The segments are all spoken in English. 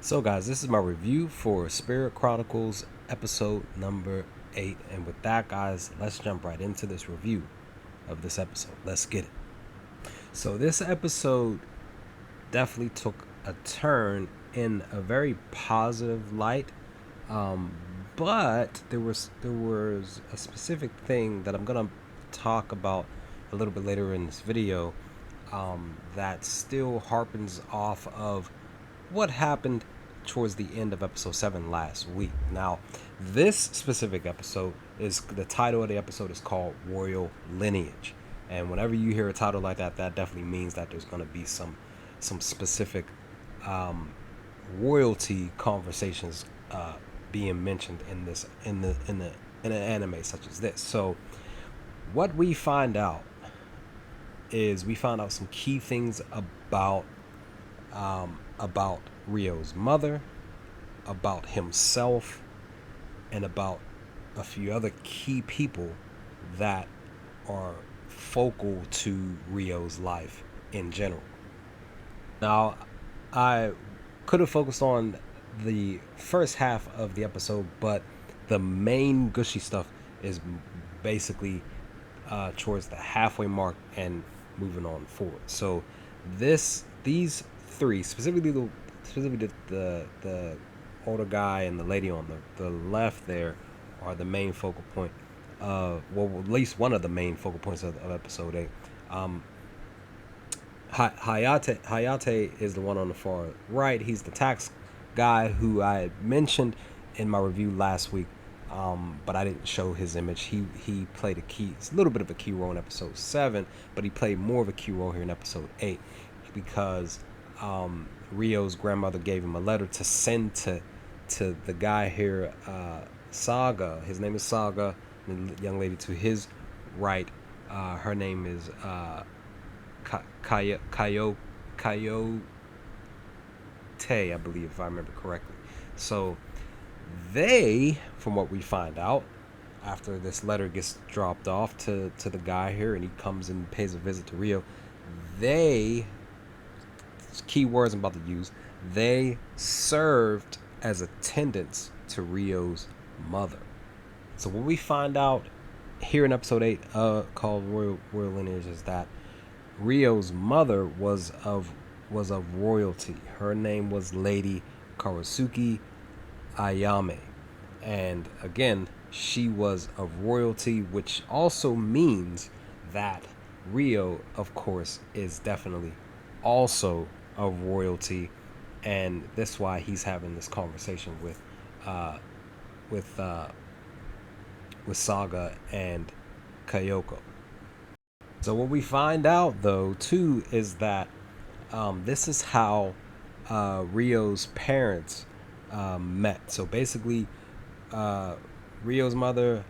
So, guys, this is my review for Spirit Chronicles episode number 8. And with that, guys, let's jump right into this review of this episode. Let's get it. So, this episode definitely took a turn in a very positive light. Um, but there was a specific thing that I'm gonna talk about a little bit later in this video that still harpens off of what happened towards the end of episode 7 last week. Now, this specific episode is the title of the episode is called Royal Lineage. And whenever you hear a title like that, that definitely means that there's going to be some specific um, royalty conversations being mentioned in this in an anime such as this. So, what we find out is we found out some key things about Rio's mother, about himself, and about a few other key people that are focal to Rio's life in general. Now, I could have focused on the first half of the episode, but the main gushy stuff is basically towards the halfway mark and moving on forward. So these three, specifically the older guy and the lady on the left there, are the main focal point. Well, at least one of the main focal points of episode 8. Um, Hayate is the one on the far right. He's the tax guy who I had mentioned in my review last week, but I didn't show his image. He played a little bit of a key role in episode 7, but he played more of a key role here in episode 8 because Rio's grandmother gave him a letter to send to the guy here, Saga. His name is Saga. The young lady to his right, her name is Coyote, I believe, if I remember correctly. So they, from what we find out, after this letter gets dropped off to the guy here and he comes and pays a visit to Rio, they, key words I'm about to use, they served as attendants to Rio's mother. So what we find out here in episode 8, called Royal Lineage, is that Rio's mother was of royalty. Her name was Lady Karasuki Ayame. And again, she was of royalty, which also means that Rio, of course, is definitely also of royalty, and that's why he's having this conversation uh, with uh, with Saga and Kayoko. So what we find out though too is that this is how Rio's parents met. So basically, uh, Rio's mother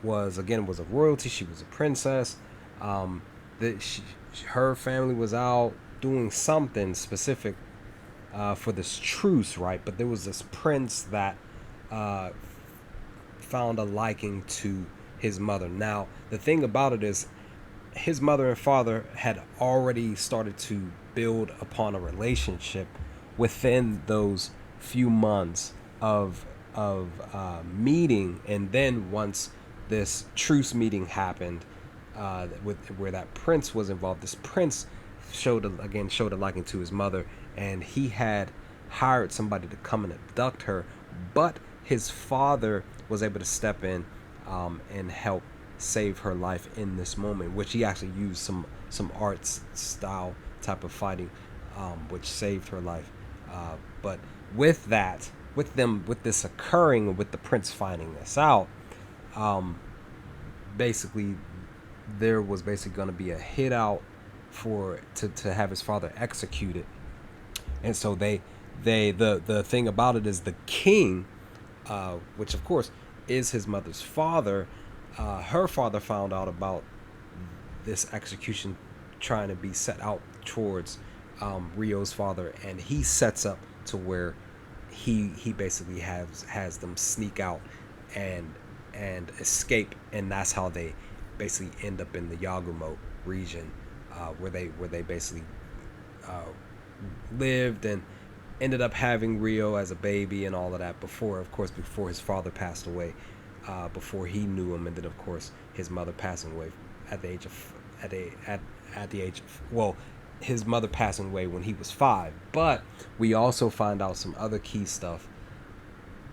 was of royalty. She was a princess. That her family was out doing something specific for this truce, right? But there was this prince that uh, found a liking to his mother. Now, the thing about it is, his mother and father had already started to build upon a relationship within those few months of meeting, and then once this truce meeting happened, with where that prince was involved, this prince showed a liking to his mother, and he had hired somebody to come and abduct her, but his father was able to step in and help save her life in this moment, which he actually used some arts style type of fighting, which saved her life. But with that, with this occurring, with the prince finding this out, basically there was basically going to be a hit out to have his father executed. And so the thing about it is the king, which of course is his mother's father, her father found out about this execution trying to be set out towards Rio's father, and he sets up to where he basically has them sneak out and escape, and that's how they basically end up in the Yagumo region, where they basically lived, and ended up having Rio as a baby and all of that before, of course, before his father passed away, before he knew him, and then of course his mother passing away at the age of at the age of, well, his mother passing away when he was 5. But we also find out some other key stuff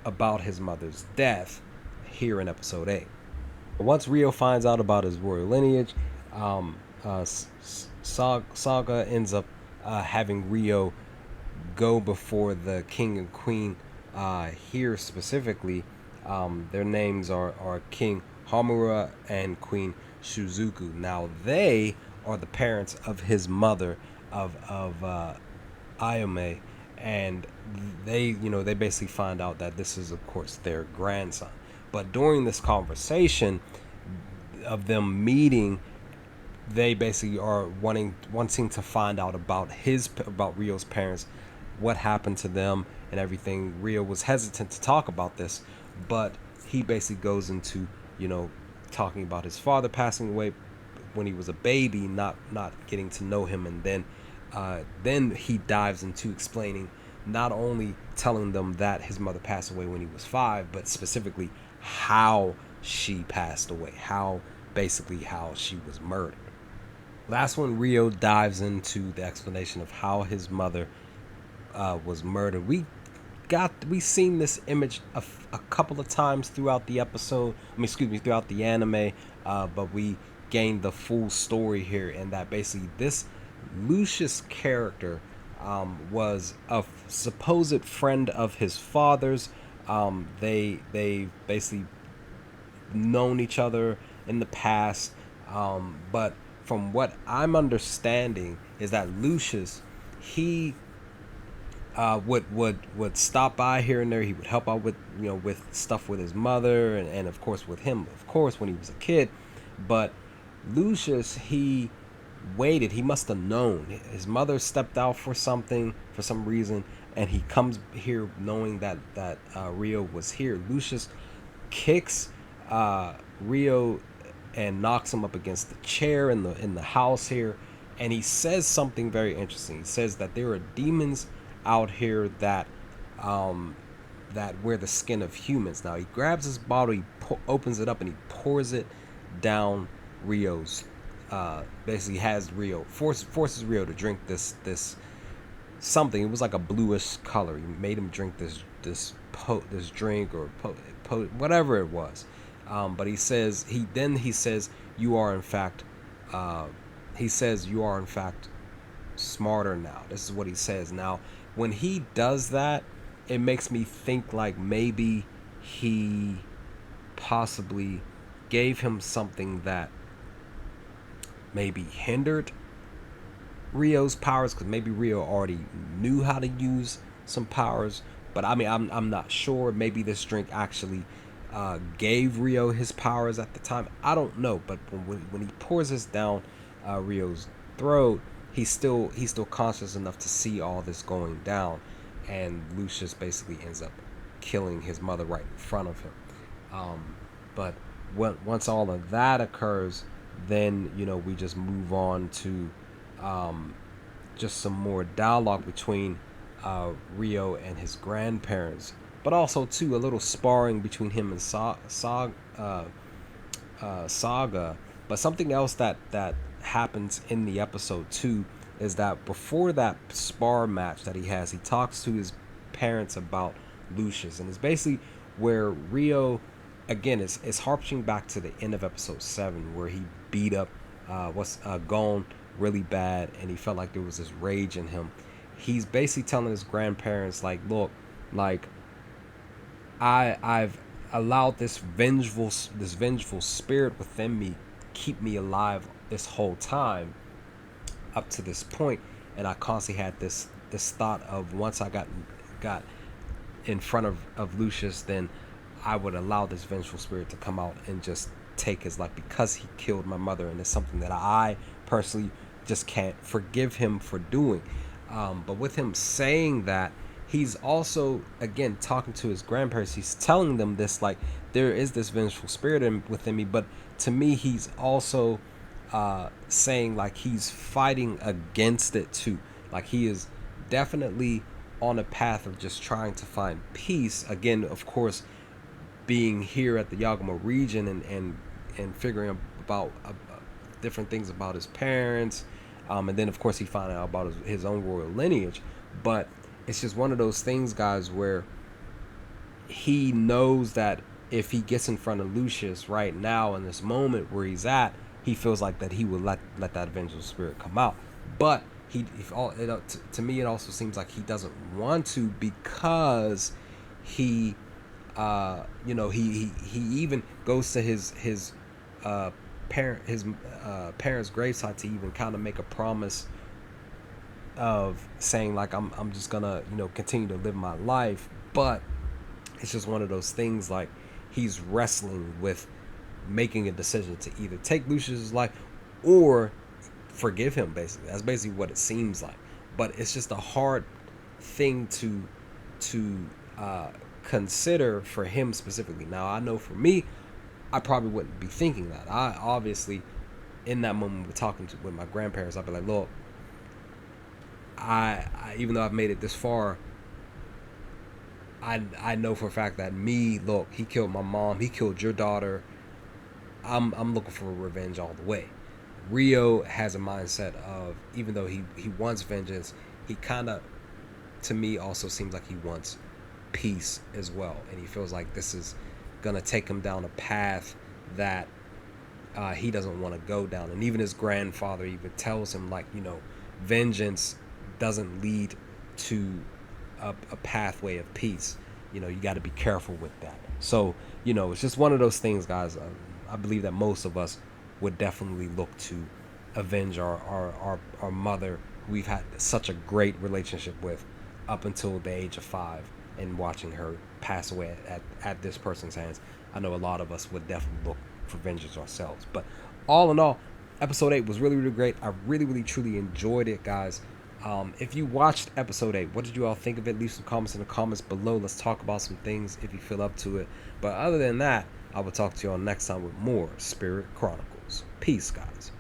about his mother's death here in episode 8. Once Rio finds out about his royal lineage, Saga ends up having Rio go before the king and queen. Here specifically, their names are King Hamura and Queen Shuzuku. Now they are the parents of his mother, of Ayame, and they basically find out that this is of course their grandson. But during this conversation of them meeting, they basically are wanting to find out about Rio's parents, what happened to them and everything. Rio was hesitant to talk about this, but he basically goes into talking about his father passing away when he was a baby, not getting to know him, and then he dives into explaining, not only telling them that his mother passed away when he was 5, but specifically how she passed away, how she was murdered. Last one, Rio dives into the explanation of how his mother was murdered. We seen this image a couple of times throughout the episode. Throughout the anime, but we gained the full story here, and that basically this Lucius character was a supposed friend of his father's. They basically known each other in the past, but from what I'm understanding is that Lucius, he would stop by here and there. He would help out with with stuff with his mother, and of course with him, of course, when he was a kid. But Lucius, he waited. He must have known his mother stepped out for some reason, and he comes here knowing that Rio was here. Lucius kicks Rio and knocks him up against the chair in the house here, and he says something very interesting. He says that there are demons out here that wear the skin of humans. Now he grabs his bottle, he opens it up, and he pours it down Rio's. Basically has Rio forces Rio to drink this something. It was like a bluish color. He made him drink this drink or whatever it was. But he says you are in fact smarter now. This is what he says. Now when he does that, it makes me think like maybe he possibly gave him something that maybe hindered Rio's powers, because maybe Rio already knew how to use some powers. But I mean, I'm not sure. Maybe this drink actually gave Rio his powers at the time. I don't know. But when he pours this down Rio's throat, he's still conscious enough to see all this going down, and Lucius basically ends up killing his mother right in front of him. But once all of that occurs, then we just move on to just some more dialogue between Rio and his grandparents, but also too a little sparring between him and Saga. But something else that happens in the episode too is that before that spar match that he has, he talks to his parents about Lucius, and it's basically where Rio, again, it's harping back to the end of episode 7, where he beat up Gon really bad, and he felt like there was this rage in him. He's basically telling his grandparents, like, look, like I've allowed this vengeful spirit within me keep me alive this whole time up to this point, and I constantly had this thought of, once I got in front of Lucius, then I would allow this vengeful spirit to come out and just take his life, because he killed my mother, and it's something that I personally just can't forgive him for doing. But with him saying that, he's also, again, talking to his grandparents. He's telling them this, like, there is this vengeful spirit within me, but to me, he's also saying, like, he's fighting against it too. Like, he is definitely on a path of just trying to find peace. Again, of course, being here at the Yagama region and figuring about different things about his parents, and then of course he found out about his own royal lineage. But it's just one of those things, guys, where he knows that if he gets in front of Lucius right now in this moment where he's at, he feels like that he will let that vengeful spirit come out. But to me, it also seems like he doesn't want to, because he, he even goes to his parents' gravesite to even kind of make a promise of saying like I'm just gonna continue to live my life. But it's just one of those things, like he's wrestling with making a decision to either take Lucius's life or forgive him. Basically, that's basically what it seems like. But it's just a hard thing to consider for him specifically. Now, I know for me, I probably wouldn't be thinking that. I obviously, in that moment, with my grandparents, I'd be like, look, I even though I've made it this far, I know for a fact that look, he killed my mom, he killed your daughter. I'm looking for revenge all the way. Rio has a mindset of, even though he wants vengeance, he kind of, to me, also seems like he wants peace as well, and he feels like this is gonna take him down a path that he doesn't want to go down. And even his grandfather even tells him, like, vengeance doesn't lead to a pathway of peace. You got to be careful with that. So it's just one of those things, guys. I believe that most of us would definitely look to avenge our mother, who we've had such a great relationship with up until the age of 5, and watching her pass away at this person's hands. I know a lot of us would definitely look for vengeance ourselves. But all in all, episode 8 was really, really great. I really, really, truly enjoyed it, guys. If you watched episode 8, what did you all think of it? Leave some comments in the comments below. Let's talk about some things if you feel up to it. But other than that, I will talk to you all next time with more Spirit Chronicles. Peace, guys.